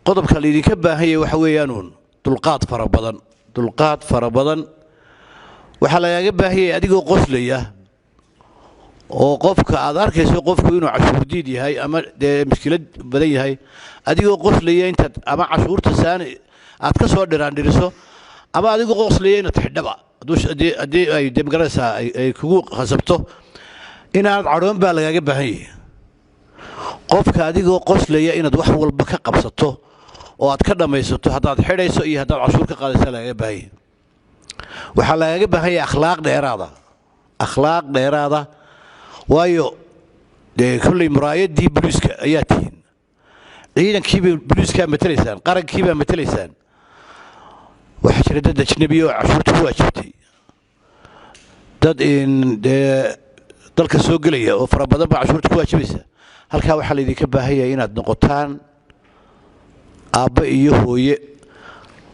qodobka la idinka baahan yahay waxa weeyaan dulqaad fara badan waxa lagaaga baahan yahay adigoo qoslaya oo qofka aad arkayso qofku inuu cashuur diid yahay ama mushkilad badan yahay adigoo qoslaya inta ama cashuurta saani aad ka soo dhiraandhiriso ama adigoo qoslaya inaad xidhaba hadii ay deegaanada ay kugu khasabto inaad cadhoon baa lagaaga baahan yahay qofka adigoo qoslaya inaad wax walba ka qabsato oo aad ka dhamaysato hadaad xidhayso iyo hadaad cashuur ka qaadayso lagaaga baahan yahay waxa lagaaga baahan yahay akhlaaq dheeraada waayo kulli muraayadii booliska ayaa tihiin ciidankii booliska matalaysaan qarankii baa matalaysaan waxa jira dad ajnabi oo cashuurta ku waajibtay dad dalka soo galaya oo fara badan baa cashuurta ku waajibaysa halkaa waxaa la idinka baahan yahay inaad noqotaan aabba iyo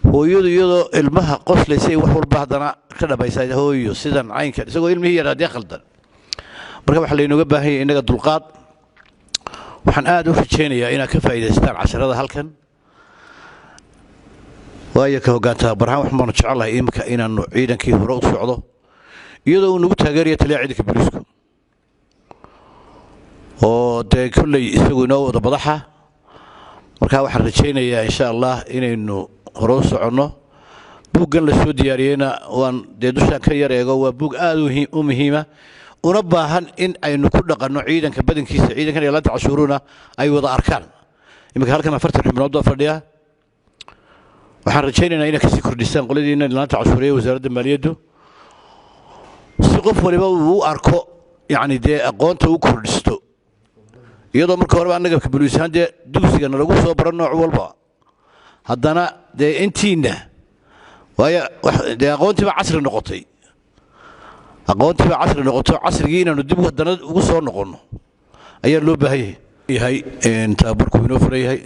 hooyadu iyadoo ilmaha qoslaysay wax walba haddana ka dhamaysa hooyo sidan caynkan isagoo ilmihii yar haddii khaldan marka waxa laynooga baahan yahay innaga dulqaad waxaan aad u rajaynayaa inaad ka faa'iidaystaan casharada halkan waayo ka hoggaantaa barhaan waxaan baanu jecelahay imika inaanu ciidankii hore u socdo iyadoo uu nagu taageerayo taliya ciidanka booliisku oo kulley isagu inoo wada madaxa marka waxaan rajaynayaa insha allah inaynu hore u soconno buuggan la soo diyaariyeyna waan dushaan ka yar eego waa buug aad u muhiima una baahan in aynu ku dhaqanno ciidanka badankiisa ciidankan ilaalinta cashuuruna ay wada arkaan imika halkan 40 xubnood oo fadhiya waxaan rajaynaynaa inay kasii kordhisaan qoladiina ilaalinta cashuuriyada wasaaradda maaliyaddu si qof waliba uu arko yani aqoonta uu kordhisto iyadoo marka hore annaga ka booliisaan dugsiga lagu soo baran nooc walba haddana intiina waayo aqoontiiba casri noqotay casrigii inaanu dib haddana ugu soo noqonno ayaa loo baahan yahay tababarku inoo furan yahay